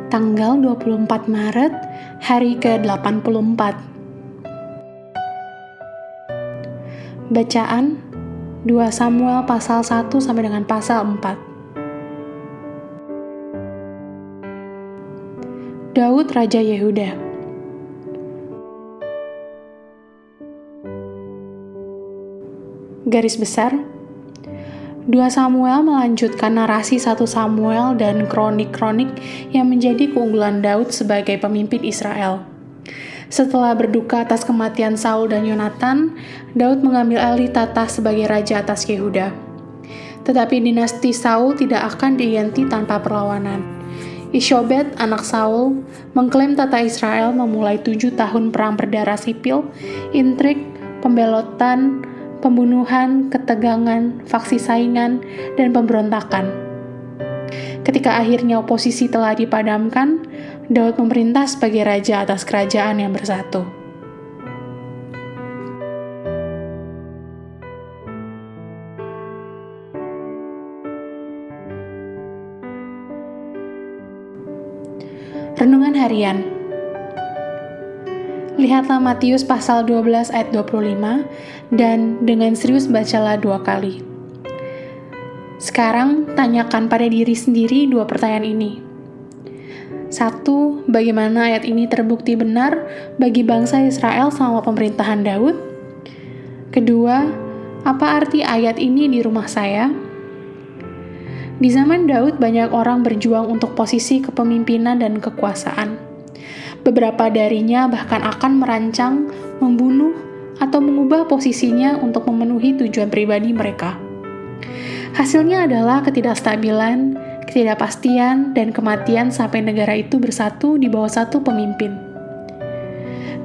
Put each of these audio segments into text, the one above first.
tanggal 24 Maret, hari ke-84. Bacaan 2 Samuel pasal 1 sampai dengan pasal 4. Daud Raja Yehuda. Garis besar, 2 Samuel melanjutkan narasi 1 Samuel dan kronik-kronik yang menjadi keunggulan Daud sebagai pemimpin Israel. Setelah berduka atas kematian Saul dan Yonatan, Daud mengambil alih tata sebagai raja atas Yehuda. Tetapi dinasti Saul tidak akan diganti tanpa perlawanan. Ishobet, anak Saul, mengklaim tata Israel memulai 7 tahun perang berdarah sipil, intrik, pembelotan, pembunuhan, ketegangan, faksi saingan, dan pemberontakan. Ketika akhirnya oposisi telah dipadamkan, Daud memerintah sebagai raja atas kerajaan yang bersatu. Renungan Harian. Lihatlah Matius pasal 12 ayat 25, dan dengan serius bacalah 2 kali. Sekarang, tanyakan pada diri sendiri 2 pertanyaan ini. 1. Bagaimana ayat ini terbukti benar bagi bangsa Israel selama pemerintahan Daud? Kedua, apa arti ayat ini di rumah saya? Di zaman Daud, banyak orang berjuang untuk posisi kepemimpinan dan kekuasaan. Beberapa darinya bahkan akan merancang, membunuh, atau mengubah posisinya untuk memenuhi tujuan pribadi mereka. Hasilnya adalah ketidakstabilan, ketidakpastian, dan kematian sampai negara itu bersatu di bawah satu pemimpin.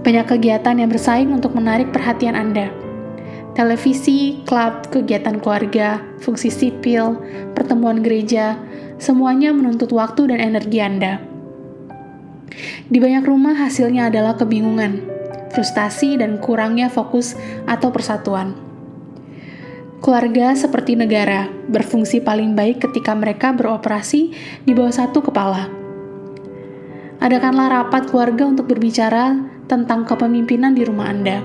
Banyak kegiatan yang bersaing untuk menarik perhatian Anda. Televisi, klub, kegiatan keluarga, fungsi sipil, pertemuan gereja, semuanya menuntut waktu dan energi Anda. Di banyak rumah hasilnya adalah kebingungan, frustasi, dan kurangnya fokus atau persatuan. Keluarga seperti negara, berfungsi paling baik ketika mereka beroperasi di bawah satu kepala. Adakanlah rapat keluarga untuk berbicara tentang kepemimpinan di rumah Anda.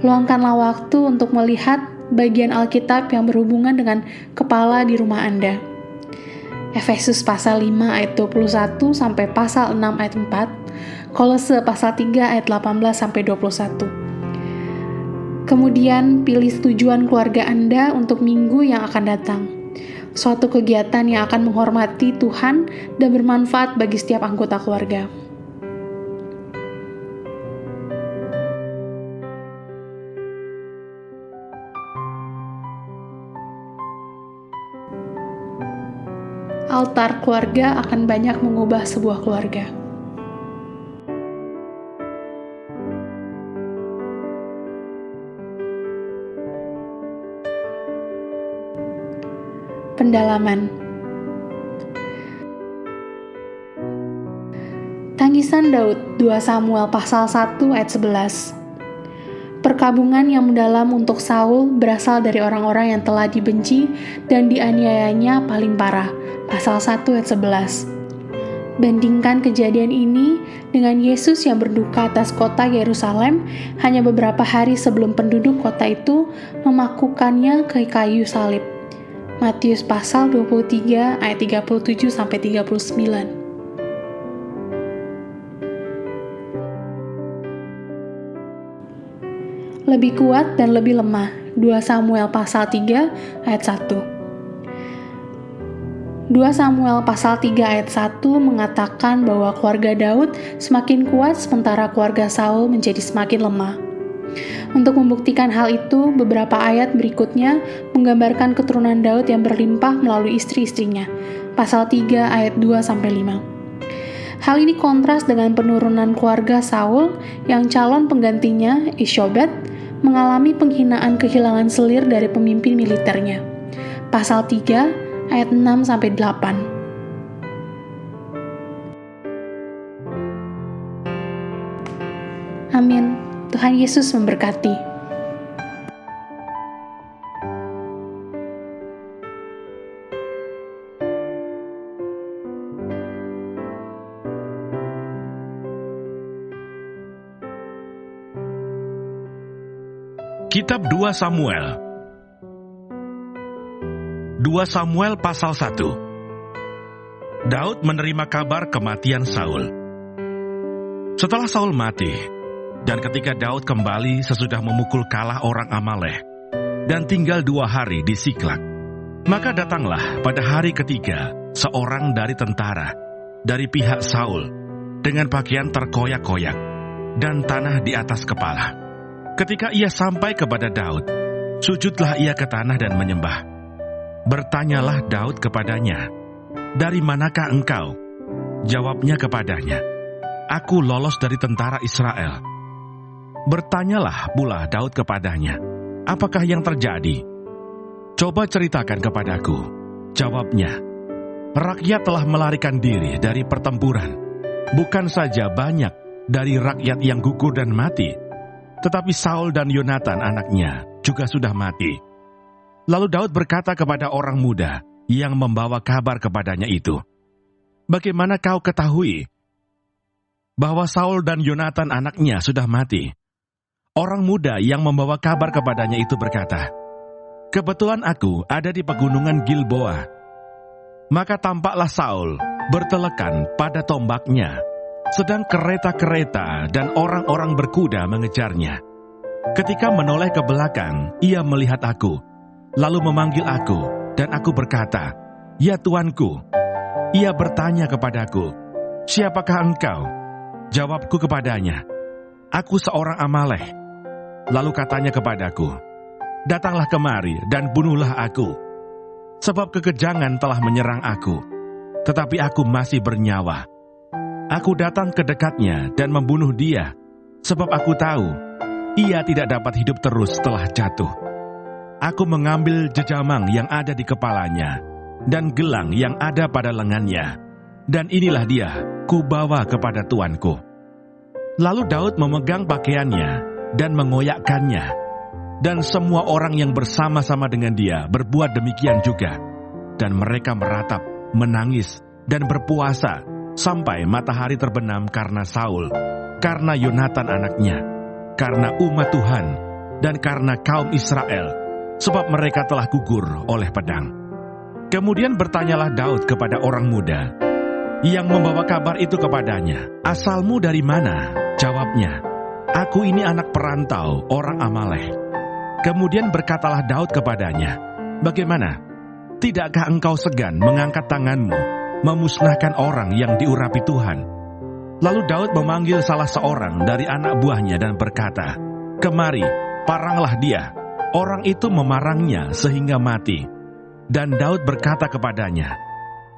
Luangkanlah waktu untuk melihat bagian Alkitab yang berhubungan dengan kepala di rumah Anda. Efesus pasal 5 ayat 21 sampai pasal 6 ayat 4, Kolose pasal 3 ayat 18 sampai 21. Kemudian pilih tujuan keluarga Anda untuk minggu yang akan datang. Suatu kegiatan yang akan menghormati Tuhan dan bermanfaat bagi setiap anggota keluarga. Altar keluarga akan banyak mengubah sebuah keluarga. Pendalaman. Tangisan Daud, 2 Samuel pasal 1 ayat 11. Perkabungan yang mendalam untuk Saul berasal dari orang-orang yang telah dibenci dan dianiayanya paling parah. Pasal 1 ayat 11. Bandingkan kejadian ini dengan Yesus yang berduka atas kota Yerusalem hanya beberapa hari sebelum penduduk kota itu memakukannya ke kayu salib. Matius pasal 23 ayat 37 sampai 39. Lebih kuat dan lebih lemah. 2 Samuel pasal 3 ayat 1. 2 Samuel pasal 3 ayat 1 mengatakan bahwa keluarga Daud semakin kuat sementara keluarga Saul menjadi semakin lemah. Untuk membuktikan hal itu, beberapa ayat berikutnya menggambarkan keturunan Daud yang berlimpah melalui istri-istrinya. Pasal 3 ayat 2-5. Hal ini kontras dengan penurunan keluarga Saul yang calon penggantinya, Ishobet, mengalami penghinaan kehilangan selir dari pemimpin militernya. Pasal 3 ayat 6-8. Amin. Tuhan Yesus memberkati. Kitab 2 Samuel. 2 Samuel pasal 1. Daud menerima kabar kematian Saul. Setelah Saul mati, dan ketika Daud kembali sesudah memukul kalah orang Amalek, dan tinggal 2 hari di Siklag, maka datanglah pada hari ketiga seorang dari tentara, dari pihak Saul, dengan pakaian terkoyak-koyak, dan tanah di atas kepala. Ketika ia sampai kepada Daud, sujudlah ia ke tanah dan menyembah. Bertanyalah Daud kepadanya, "Dari manakah engkau?" Jawabnya kepadanya, "Aku lolos dari tentara Israel." Bertanyalah pula Daud kepadanya, "Apakah yang terjadi? Coba ceritakan kepadaku." Jawabnya, "Rakyat telah melarikan diri dari pertempuran. Bukan saja banyak dari rakyat yang gugur dan mati, tetapi Saul dan Yonatan anaknya juga sudah mati." Lalu Daud berkata kepada orang muda yang membawa kabar kepadanya itu, "Bagaimana kau ketahui bahwa Saul dan Yonatan anaknya sudah mati?" Orang muda yang membawa kabar kepadanya itu berkata, "Kebetulan aku ada di pegunungan Gilboa." Maka tampaklah Saul bertelekan pada tombaknya, sedang kereta-kereta dan orang-orang berkuda mengejarnya. Ketika menoleh ke belakang, ia melihat aku, lalu memanggil aku, dan aku berkata, "Ya Tuanku." Ia bertanya kepadaku, "Siapakah engkau?" Jawabku kepadanya, "Aku seorang Amalek." Lalu katanya kepadaku, "Datanglah kemari dan bunuhlah aku, sebab kekejangan telah menyerang aku, tetapi aku masih bernyawa." Aku datang ke dekatnya dan membunuh dia, sebab aku tahu ia tidak dapat hidup terus setelah jatuh. Aku mengambil jejamang yang ada di kepalanya dan gelang yang ada pada lengannya, dan inilah dia kubawa kepada tuanku. Lalu Daud memegang pakaiannya dan mengoyakkannya, dan semua orang yang bersama-sama dengan dia berbuat demikian juga. Dan mereka meratap, menangis, dan berpuasa sampai matahari terbenam karena Saul, karena Yonatan anaknya, karena umat Tuhan, dan karena kaum Israel, sebab mereka telah gugur oleh pedang. Kemudian bertanyalah Daud kepada orang muda yang membawa kabar itu kepadanya, "Asalmu dari mana?" Jawabnya, "Aku ini anak perantau orang Amalek." Kemudian berkatalah Daud kepadanya, "Bagaimana? Tidakkah engkau segan mengangkat tanganmu, memusnahkan orang yang diurapi Tuhan?" Lalu Daud memanggil salah seorang dari anak buahnya dan berkata, "Kemari, paranglah dia." Orang itu memarangnya sehingga mati. Dan Daud berkata kepadanya,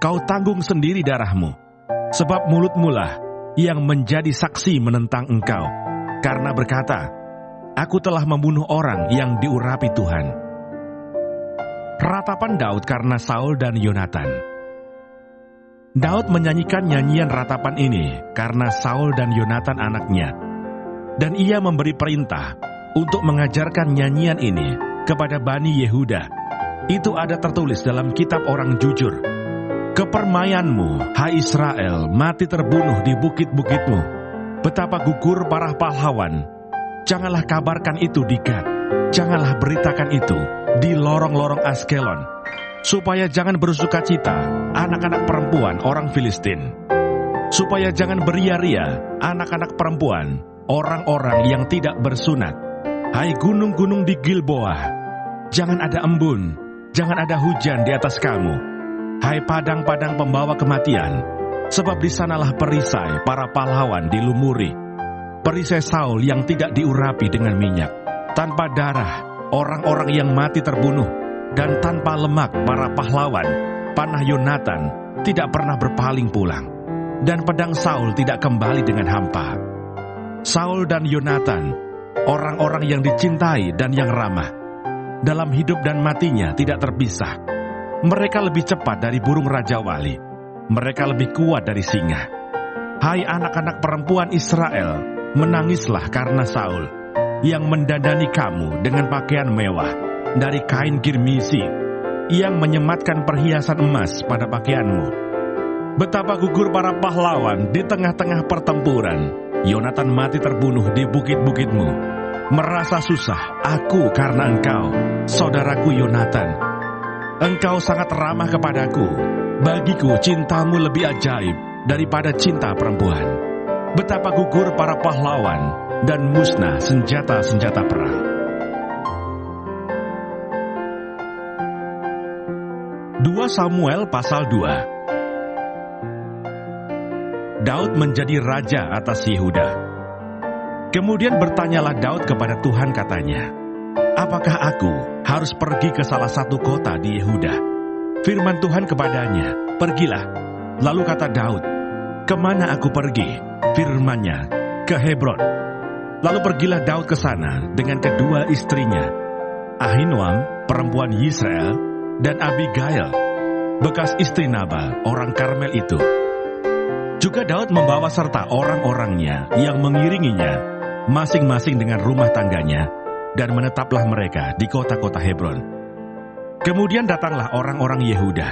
"Kau tanggung sendiri darahmu, sebab mulutmu lah yang menjadi saksi menentang engkau, karena berkata, 'Aku telah membunuh orang yang diurapi Tuhan.'" Ratapan Daud karena Saul dan Yonatan. Daud menyanyikan nyanyian ratapan ini karena Saul dan Yonatan anaknya, dan ia memberi perintah untuk mengajarkan nyanyian ini kepada Bani Yehuda. Itu ada tertulis dalam kitab orang jujur. "Kepermayanmu, hai Israel, mati terbunuh di bukit-bukitmu. Betapa gugur para pahlawan. Janganlah kabarkan itu di Gad. Janganlah beritakan itu di lorong-lorong Askelon, supaya jangan bersuka cita anak-anak perempuan orang Filistin. Supaya jangan beria-ria anak-anak perempuan orang-orang yang tidak bersunat. Hai gunung-gunung di Gilboa, jangan ada embun, jangan ada hujan di atas kamu. Hai padang-padang pembawa kematian, sebab di sanalah perisai para pahlawan dilumuri. Perisai Saul yang tidak diurapi dengan minyak, tanpa darah orang-orang yang mati terbunuh, dan tanpa lemak para pahlawan, panah Yonatan tidak pernah berpaling pulang, dan pedang Saul tidak kembali dengan hampa. Saul dan Yonatan, orang-orang yang dicintai dan yang ramah, dalam hidup dan matinya tidak terpisah. Mereka lebih cepat dari burung raja wali, mereka lebih kuat dari singa. Hai anak-anak perempuan Israel, menangislah karena Saul, yang mendandani kamu dengan pakaian mewah dari kain kirmisi, yang menyematkan perhiasan emas pada pakaianmu. Betapa gugur para pahlawan di tengah-tengah pertempuran. Yonatan mati terbunuh di bukit-bukitmu. Merasa susah aku karena engkau, saudaraku Yonatan. Engkau sangat ramah kepadaku. Bagiku cintamu lebih ajaib daripada cinta perempuan. Betapa gugur para pahlawan dan musnah senjata-senjata perang. Dua Samuel pasal 2. Daud menjadi raja atas Yehuda. Kemudian bertanyalah Daud kepada Tuhan, katanya, "Apakah aku harus pergi ke salah satu kota di Yehuda?" Firman Tuhan kepadanya, "Pergilah." Lalu kata Daud, "Kemana aku pergi?" Firman-Nya, "Ke Hebron." Lalu pergilah Daud ke sana dengan kedua istrinya, Ahinoam, perempuan Yisrael, dan Abigail, bekas istri Nabal, orang Karmel itu. Juga Daud membawa serta orang-orangnya yang mengiringinya, masing-masing dengan rumah tangganya, dan menetaplah mereka di kota-kota Hebron. Kemudian datanglah orang-orang Yehuda,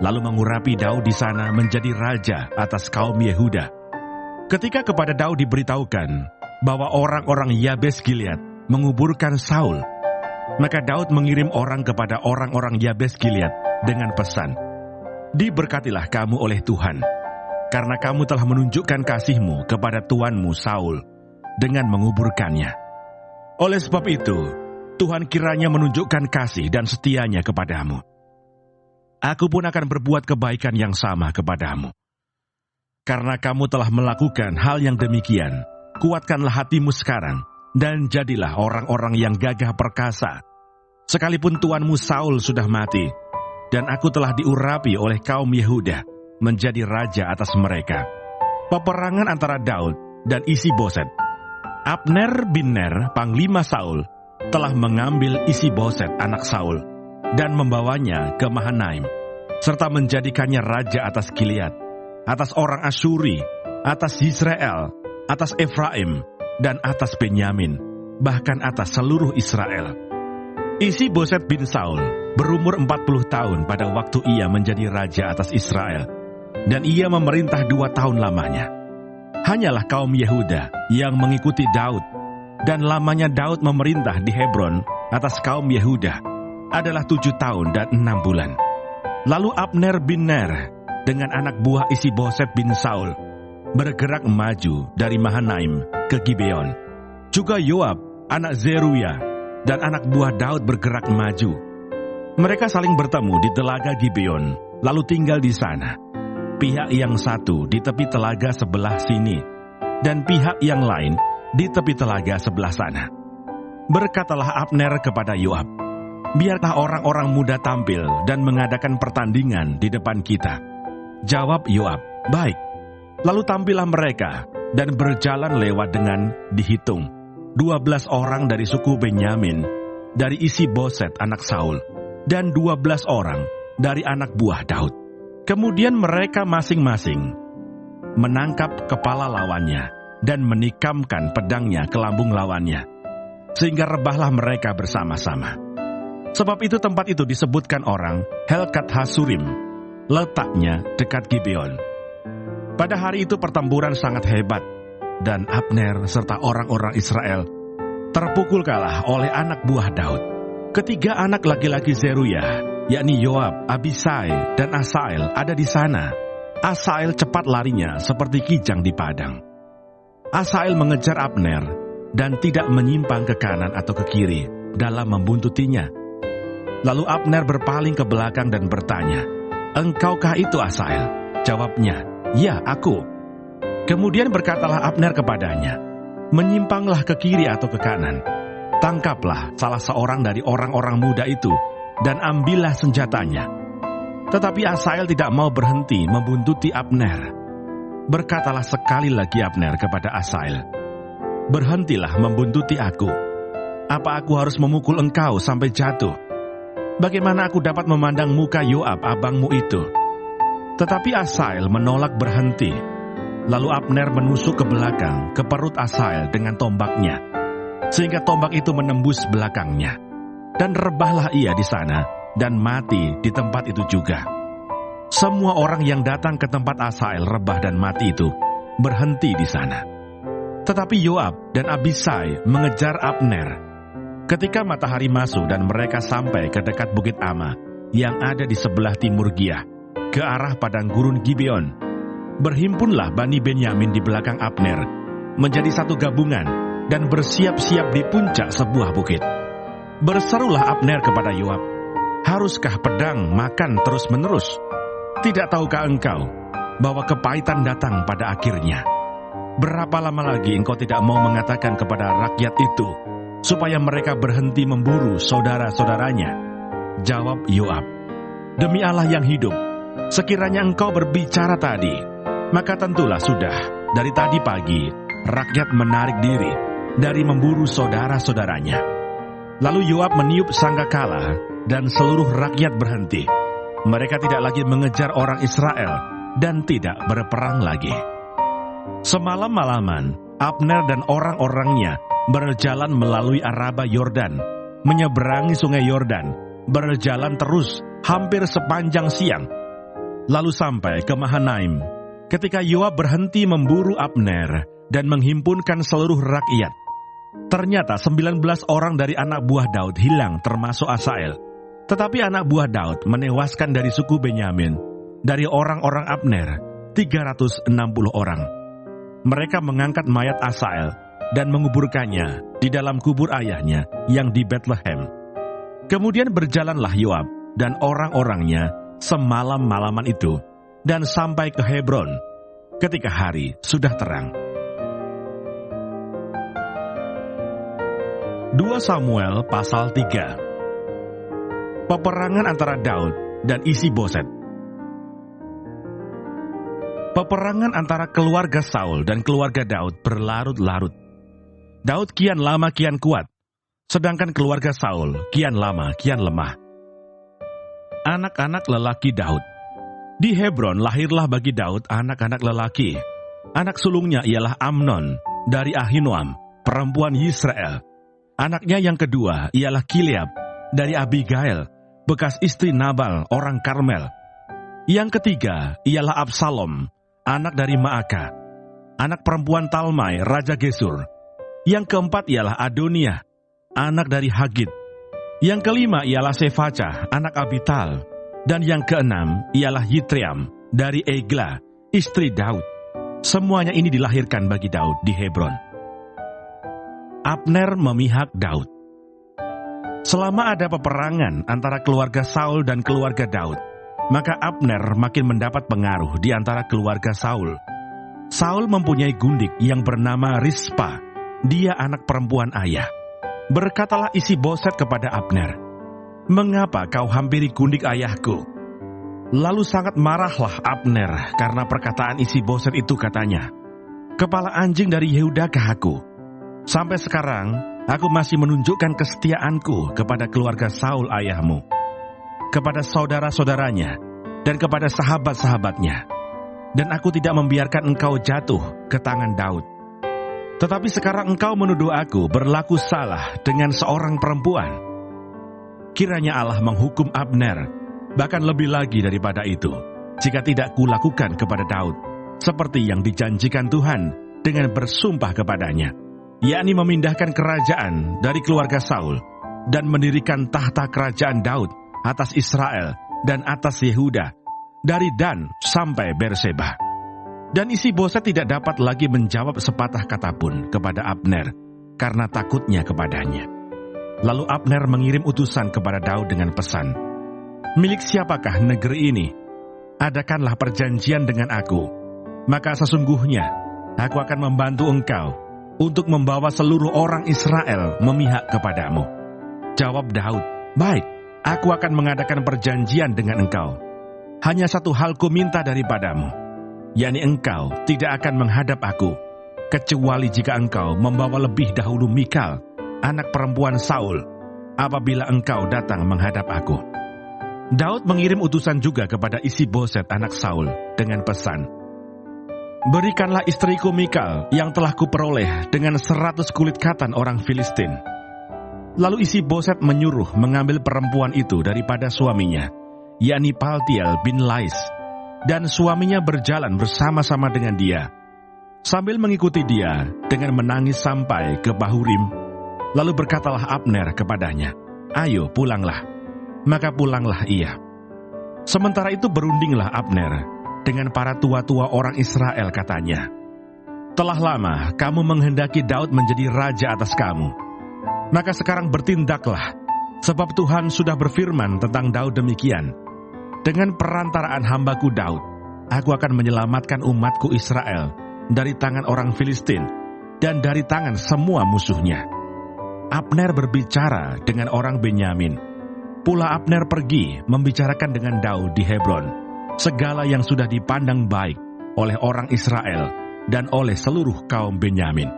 lalu mengurapi Daud di sana menjadi raja atas kaum Yehuda. Ketika kepada Daud diberitahukan bahwa orang-orang Yabes Gilead menguburkan Saul, maka Daud mengirim orang kepada orang-orang Yabes Gilead dengan pesan, "Diberkatilah kamu oleh Tuhan, karena kamu telah menunjukkan kasih-Mu kepada tuanmu Saul dengan menguburkannya. Oleh sebab itu, Tuhan kiranya menunjukkan kasih dan setianya kepadamu. Aku pun akan berbuat kebaikan yang sama kepadamu. Karena kamu telah melakukan hal yang demikian, kuatkanlah hatimu sekarang, dan jadilah orang-orang yang gagah perkasa. Sekalipun tuanmu Saul sudah mati, dan aku telah diurapi oleh kaum Yehuda menjadi raja atas mereka." Peperangan antara Daud dan Isi-Boset. Abner bin Ner, panglima Saul, telah mengambil Isi-Boset anak Saul dan membawanya ke Mahanaim, serta menjadikannya raja atas Gilead, atas orang Asyuri, atas Yisrael, atas Efraim, dan atas Benyamin, bahkan atas seluruh Israel. Isi-Boset bin Saul berumur 40 tahun pada waktu ia menjadi raja atas Israel, dan ia memerintah 2 tahun lamanya. Hanyalah kaum Yehuda yang mengikuti Daud, dan lamanya Daud memerintah di Hebron atas kaum Yehuda adalah 7 tahun dan 6 bulan. Lalu Abner bin Ner dengan anak buah Isi-Boset bin Saul bergerak maju dari Mahanaim ke Gibeon. Juga Yoab, anak Zeruya, dan anak buah Daud bergerak maju. Mereka saling bertemu di telaga Gibeon, lalu tinggal di sana. Pihak yang satu di tepi telaga sebelah sini, dan pihak yang lain di tepi telaga sebelah sana. Berkatalah Abner kepada Yoab, "Biarlah orang-orang muda tampil dan mengadakan pertandingan di depan kita." Jawab Yoab, "Baik." Lalu tampillah mereka dan berjalan lewat dengan dihitung 12 orang dari suku Benyamin, dari Isi-Boset anak Saul, dan 12 orang dari anak buah Daud. Kemudian mereka masing-masing menangkap kepala lawannya dan menikamkan pedangnya ke lambung lawannya, sehingga rebahlah mereka bersama-sama. Sebab itu tempat itu disebutkan orang Helkat Hasurim, letaknya dekat Gibeon. Pada hari itu pertempuran sangat hebat, dan Abner serta orang-orang Israel terpukul kalah oleh anak buah Daud. Ketiga anak laki-laki Zeruya, yakni Yoab, Abisai, dan Asael ada di sana. Asael cepat larinya seperti kijang di padang. Asael mengejar Abner dan tidak menyimpang ke kanan atau ke kiri dalam membuntutinya. Lalu Abner berpaling ke belakang dan bertanya, "Engkaukah itu Asael?" Jawabnya, "Ya, aku." Kemudian berkatalah Abner kepadanya, "Menyimpanglah ke kiri atau ke kanan. Tangkaplah salah seorang dari orang-orang muda itu dan ambillah senjatanya." Tetapi Asael tidak mau berhenti membuntuti Abner. Berkatalah sekali lagi Abner kepada Asael, "Berhentilah membuntuti aku. Apa aku harus memukul engkau sampai jatuh? Bagaimana aku dapat memandang muka Yoab abangmu itu?" Tetapi Asael menolak berhenti. Lalu Abner menusuk ke belakang, ke perut Asael dengan tombaknya, sehingga tombak itu menembus belakangnya. Dan rebahlah ia di sana, dan mati di tempat itu juga. Semua orang yang datang ke tempat Asael rebah dan mati itu berhenti di sana. Tetapi Yoab dan Abisai mengejar Abner. Ketika matahari masuk dan mereka sampai ke dekat Bukit Ama yang ada di sebelah timur Giah, ke arah padang gurun Gibeon, berhimpunlah Bani Benyamin di belakang Abner, menjadi satu gabungan dan bersiap-siap di puncak sebuah bukit. Berserulah Abner kepada Yoab, "Haruskah pedang makan terus-menerus? Tidak tahukah engkau bahwa kepahitan datang pada akhirnya? Berapa lama lagi engkau tidak mau mengatakan kepada rakyat itu, supaya mereka berhenti memburu saudara-saudaranya?" Jawab Yoab, "Demi Allah yang hidup, sekiranya engkau berbicara tadi, maka tentulah sudah dari tadi pagi rakyat menarik diri dari memburu saudara-saudaranya." Lalu Yoab meniup sangkakala dan seluruh rakyat berhenti. Mereka tidak lagi mengejar orang Israel dan tidak berperang lagi. Semalam-malaman, Abner dan orang-orangnya berjalan melalui Araba Yordan, menyeberangi sungai Yordan, berjalan terus hampir sepanjang siang, lalu sampai ke Mahanaim. Ketika Yoab berhenti memburu Abner dan menghimpunkan seluruh rakyat, ternyata 19 orang dari anak buah Daud hilang termasuk Asael. Tetapi anak buah Daud menewaskan dari suku Benyamin, dari orang-orang Abner, 360 orang. Mereka mengangkat mayat Asael dan menguburkannya di dalam kubur ayahnya yang di Bethlehem. Kemudian berjalanlah Yoab dan orang-orangnya semalam-malaman itu dan sampai ke Hebron ketika hari sudah terang. 2 Samuel pasal 3. Peperangan antara Daud dan Isi-Boset. Peperangan antara keluarga Saul dan keluarga Daud berlarut-larut. Daud kian lama kian kuat, sedangkan keluarga Saul kian lama kian lemah. Anak-anak lelaki Daud. Di Hebron lahirlah bagi Daud anak-anak lelaki. Anak sulungnya ialah Amnon dari Ahinoam, perempuan Yisrael. Anaknya yang kedua ialah Kileab dari Abigail, bekas istri Nabal orang Karmel. Yang ketiga ialah Absalom, anak dari Maaka, anak perempuan Talmai, Raja Gesur. Yang keempat ialah Adoniah, anak dari Hagit. Yang kelima ialah Sefaca, anak Abital. Dan yang keenam ialah Yitream dari Egla, istri Daud. Semuanya ini dilahirkan bagi Daud di Hebron. Abner memihak Daud. Selama ada peperangan antara keluarga Saul dan keluarga Daud, maka Abner makin mendapat pengaruh di antara keluarga Saul. Saul mempunyai gundik yang bernama Rispa. Dia anak perempuan ayah. Berkatalah Isi-Boset kepada Abner, "Mengapa kau hampiri gundik ayahku?" Lalu sangat marahlah Abner karena perkataan Isi-Boset itu, katanya, "Kepala anjing dari Yehudakah aku? Sampai sekarang aku masih menunjukkan kesetiaanku kepada keluarga Saul ayahmu, kepada saudara-saudaranya, dan kepada sahabat-sahabatnya. Dan aku tidak membiarkan engkau jatuh ke tangan Daud. Tetapi sekarang engkau menuduh aku berlaku salah dengan seorang perempuan. Kiranya Allah menghukum Abner, bahkan lebih lagi daripada itu, jika tidak kulakukan kepada Daud, seperti yang dijanjikan Tuhan dengan bersumpah kepadanya, yakni memindahkan kerajaan dari keluarga Saul dan mendirikan tahta kerajaan Daud atas Israel dan atas Yehuda, dari Dan sampai Berseba." Dan Isi-Boset tidak dapat lagi menjawab sepatah kata pun kepada Abner karena takutnya kepadanya. Lalu Abner mengirim utusan kepada Daud dengan pesan, "Milik siapakah negeri ini? Adakanlah perjanjian dengan aku, maka sesungguhnya aku akan membantu engkau untuk membawa seluruh orang Israel memihak kepadamu." Jawab Daud, "Baik, aku akan mengadakan perjanjian dengan engkau. Hanya satu hal ku minta daripadamu, yakni engkau tidak akan menghadap aku, kecuali jika engkau membawa lebih dahulu Mikal, anak perempuan Saul, apabila engkau datang menghadap aku." Daud mengirim utusan juga kepada Isi-Boset anak Saul dengan pesan, "Berikanlah istriku Mikal yang telah kuperoleh dengan 100 kulit katan orang Filistin." Lalu Isi-Boset menyuruh mengambil perempuan itu daripada suaminya, yakni Paltiel bin Lais, dan suaminya berjalan bersama-sama dengan dia. Sambil mengikuti dia dengan menangis sampai ke Bahurim, lalu berkatalah Abner kepadanya, "Ayo pulanglah." Maka pulanglah ia. Sementara itu berundinglah Abner dengan para tua-tua orang Israel, katanya, "Telah lama kamu menghendaki Daud menjadi raja atas kamu. Maka sekarang bertindaklah, sebab Tuhan sudah berfirman tentang Daud demikian, dengan perantaraan hambaku Daud, aku akan menyelamatkan umatku Israel dari tangan orang Filistin dan dari tangan semua musuhnya." Abner berbicara dengan orang Benyamin. Pula Abner pergi membicarakan dengan Daud di Hebron segala yang sudah dipandang baik oleh orang Israel dan oleh seluruh kaum Benyamin.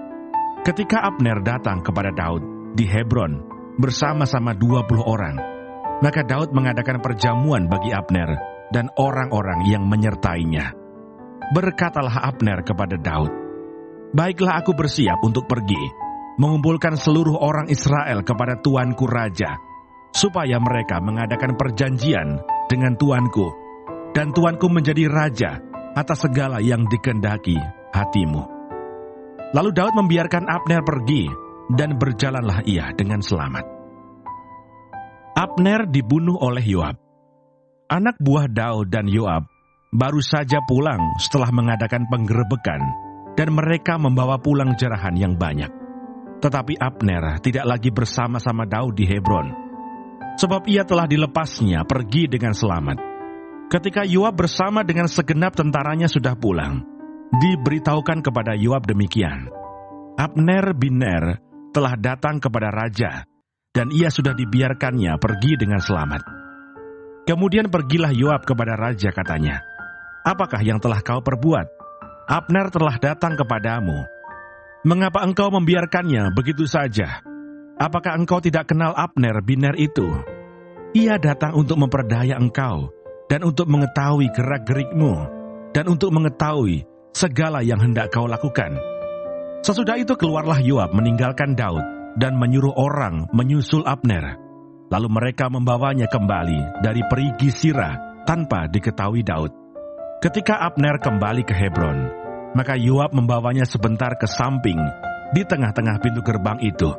Ketika Abner datang kepada Daud di Hebron bersama-sama 20 orang, maka Daud mengadakan perjamuan bagi Abner dan orang-orang yang menyertainya. Berkatalah Abner kepada Daud, "Baiklah, aku bersiap untuk pergi, mengumpulkan seluruh orang Israel kepada tuanku raja, supaya mereka mengadakan perjanjian dengan tuanku, dan tuanku menjadi raja atas segala yang dikehendaki hatimu." Lalu Daud membiarkan Abner pergi, dan berjalanlah ia dengan selamat. Abner dibunuh oleh Yoab. Anak buah Daud dan Yoab baru saja pulang setelah mengadakan penggerebekan, dan mereka membawa pulang jarahan yang banyak. Tetapi Abner tidak lagi bersama-sama Daud di Hebron, sebab ia telah dilepasnya pergi dengan selamat. Ketika Yoab bersama dengan segenap tentaranya sudah pulang, diberitahukan kepada Yoab demikian, Abner bin Ner telah datang kepada raja, dan ia sudah dibiarkannya pergi dengan selamat. Kemudian pergilah Yoab kepada raja, katanya, "Apakah yang telah kau perbuat? Abner telah datang kepadamu. Mengapa engkau membiarkannya begitu saja? Apakah engkau tidak kenal Abner bin Ner itu? Ia datang untuk memperdaya engkau, dan untuk mengetahui gerak-gerikmu, dan untuk mengetahui segala yang hendak kau lakukan." Sesudah itu keluarlah Yoab meninggalkan Daud, dan menyuruh orang menyusul Abner. Lalu mereka membawanya kembali dari perigi Sira tanpa diketahui Daud. Ketika Abner kembali ke Hebron, maka Yoab membawanya sebentar ke samping di tengah-tengah pintu gerbang itu,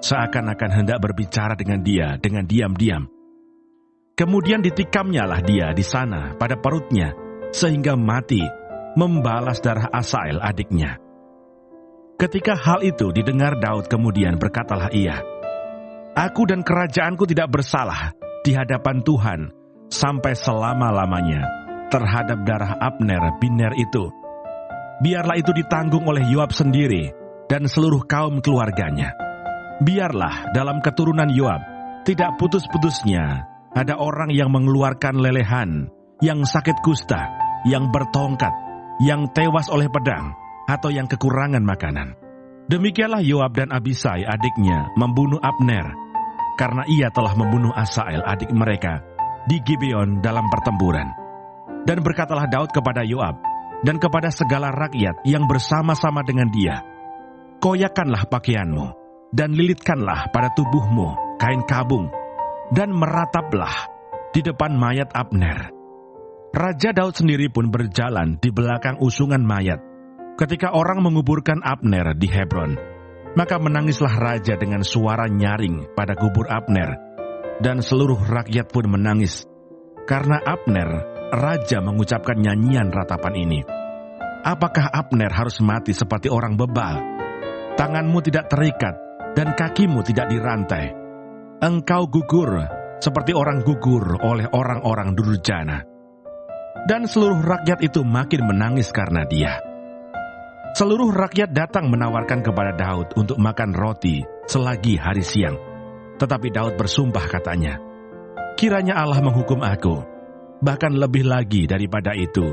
seakan-akan hendak berbicara dengan dia dengan diam-diam. Kemudian ditikamnyalah dia di sana pada perutnya, sehingga mati, membalas darah Asael adiknya. Ketika hal itu didengar Daud, kemudian berkatalah ia, "Aku dan kerajaanku tidak bersalah di hadapan Tuhan sampai selama-lamanya terhadap darah Abner bin Ner itu. Biarlah itu ditanggung oleh Yoab sendiri dan seluruh kaum keluarganya. Biarlah dalam keturunan Yoab tidak putus-putusnya ada orang yang mengeluarkan lelehan, yang sakit kusta, yang bertongkat, yang tewas oleh pedang, atau yang kekurangan makanan." Demikianlah Yoab dan Abisai adiknya membunuh Abner, karena ia telah membunuh Asael adik mereka di Gibeon dalam pertempuran. Dan berkatalah Daud kepada Yoab dan kepada segala rakyat yang bersama-sama dengan dia, "Koyakanlah pakaianmu, dan lilitkanlah pada tubuhmu kain kabung, dan merataplah di depan mayat Abner." Raja Daud sendiri pun berjalan di belakang usungan mayat ketika orang menguburkan Abner di Hebron. Maka menangislah raja dengan suara nyaring pada kubur Abner, dan seluruh rakyat pun menangis. Karena Abner, raja mengucapkan nyanyian ratapan ini, "Apakah Abner harus mati seperti orang bebal? Tanganmu tidak terikat, dan kakimu tidak dirantai. Engkau gugur seperti orang gugur oleh orang-orang durjana." Dan seluruh rakyat itu makin menangis karena dia. Seluruh rakyat datang menawarkan kepada Daud untuk makan roti selagi hari siang. Tetapi Daud bersumpah, katanya, "Kiranya Allah menghukum aku, bahkan lebih lagi daripada itu,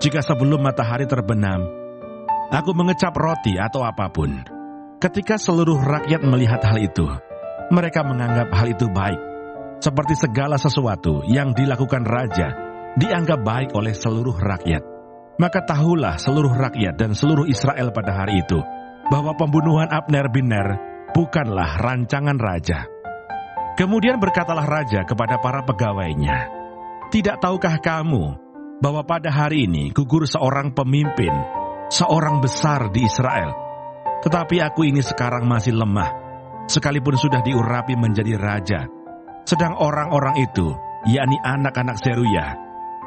jika sebelum matahari terbenam, aku mengecap roti atau apapun." Ketika seluruh rakyat melihat hal itu, mereka menganggap hal itu baik, seperti segala sesuatu yang dilakukan raja dianggap baik oleh seluruh rakyat. Maka tahulah seluruh rakyat dan seluruh Israel pada hari itu, bahwa pembunuhan Abner bin Ner bukanlah rancangan raja. Kemudian berkatalah raja kepada para pegawainya, "Tidak tahukah kamu bahwa pada hari ini gugur seorang pemimpin seorang besar di Israel. Tetapi aku ini sekarang masih lemah, sekalipun sudah diurapi menjadi raja. Sedang orang-orang itu, yakni anak-anak Zeruya,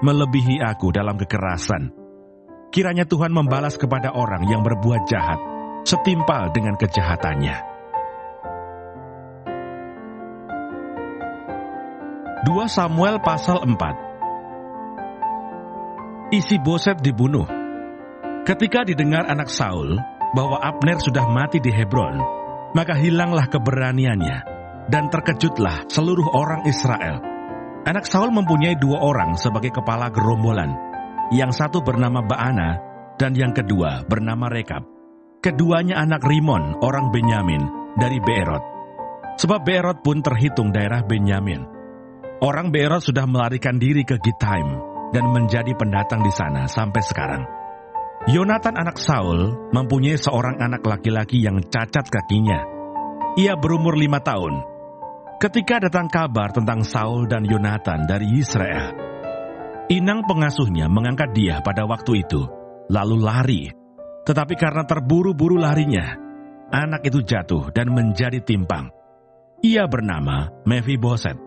melebihi aku dalam kekerasan. Kiranya Tuhan membalas kepada orang yang berbuat jahat, setimpal dengan kejahatannya. 2 Samuel pasal 4. Isi-Boset dibunuh. Ketika didengar anak Saul bahwa Abner sudah mati di Hebron, maka hilanglah keberaniannya, dan terkejutlah seluruh orang Israel. Anak Saul mempunyai 2 orang sebagai kepala gerombolan. Yang satu bernama Baana, dan yang kedua bernama Rekab. Keduanya anak Rimon, orang Benyamin, dari Beerot. Sebab Beerot pun terhitung daerah Benyamin. Orang Beerot sudah melarikan diri ke Gitaim, dan menjadi pendatang di sana sampai sekarang. Yonatan anak Saul mempunyai seorang anak laki-laki yang cacat kakinya. Ia berumur 5 tahun. Ketika datang kabar tentang Saul dan Yonatan dari Israel, inang pengasuhnya mengangkat dia pada waktu itu, lalu lari. Tetapi karena terburu-buru larinya, anak itu jatuh dan menjadi timpang. Ia bernama Mephiboset.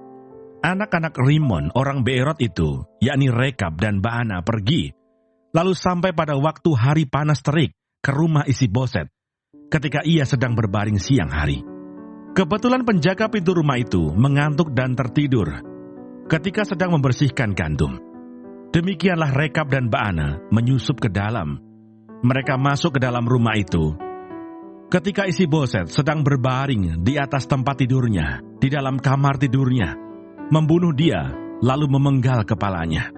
Anak-anak Rimon, orang Beerot itu, yakni Rekab dan Baana, pergi. Lalu sampai pada waktu hari panas terik ke rumah Isi-Boset, ketika ia sedang berbaring siang hari. Kebetulan penjaga pintu rumah itu mengantuk dan tertidur ketika sedang membersihkan gandum. Demikianlah Rekab dan Baana menyusup ke dalam. Mereka masuk ke dalam rumah itu. Ketika Isi-Boset sedang berbaring di atas tempat tidurnya, di dalam kamar tidurnya, membunuh dia, lalu memenggal kepalanya.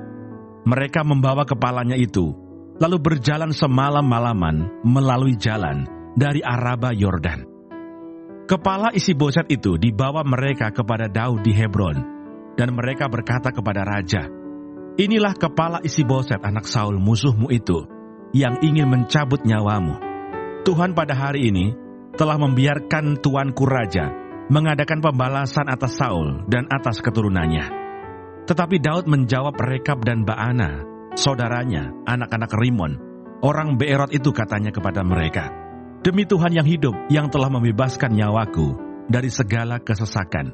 Mereka membawa kepalanya itu, lalu berjalan semalam-malaman melalui jalan dari Araba Yordan. Kepala Isi-Boset itu dibawa mereka kepada Daud di Hebron, dan mereka berkata kepada raja, "Inilah kepala Isi-Boset anak Saul musuhmu itu, yang ingin mencabut nyawamu. Tuhan pada hari ini telah membiarkan tuanku raja mengadakan pembalasan atas Saul dan atas keturunannya." Tetapi Daud menjawab Rekab dan Baana, saudaranya, anak-anak Rimon, orang Beerot itu, katanya kepada mereka, "Demi Tuhan yang hidup yang telah membebaskan nyawaku dari segala kesesakan.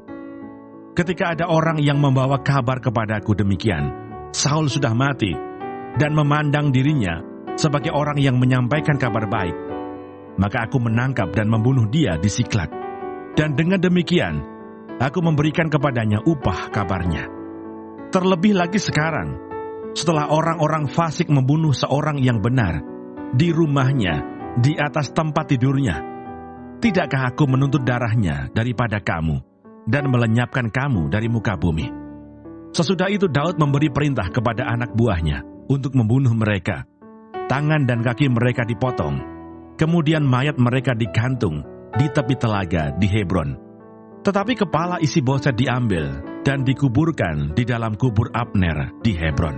Ketika ada orang yang membawa kabar kepadaku demikian, Saul sudah mati, dan memandang dirinya sebagai orang yang menyampaikan kabar baik, maka aku menangkap dan membunuh dia di Siklag. Dan dengan demikian, aku memberikan kepadanya upah kabarnya. Terlebih lagi sekarang, setelah orang-orang fasik membunuh seorang yang benar di rumahnya, di atas tempat tidurnya, tidakkah aku menuntut darahnya daripada kamu dan melenyapkan kamu dari muka bumi?" Sesudah itu Daud memberi perintah kepada anak buahnya untuk membunuh mereka. Tangan dan kaki mereka dipotong, kemudian mayat mereka digantung di tepi telaga di Hebron. Tetapi kepala Isi-Boset diambil dan dikuburkan di dalam kubur Abner di Hebron.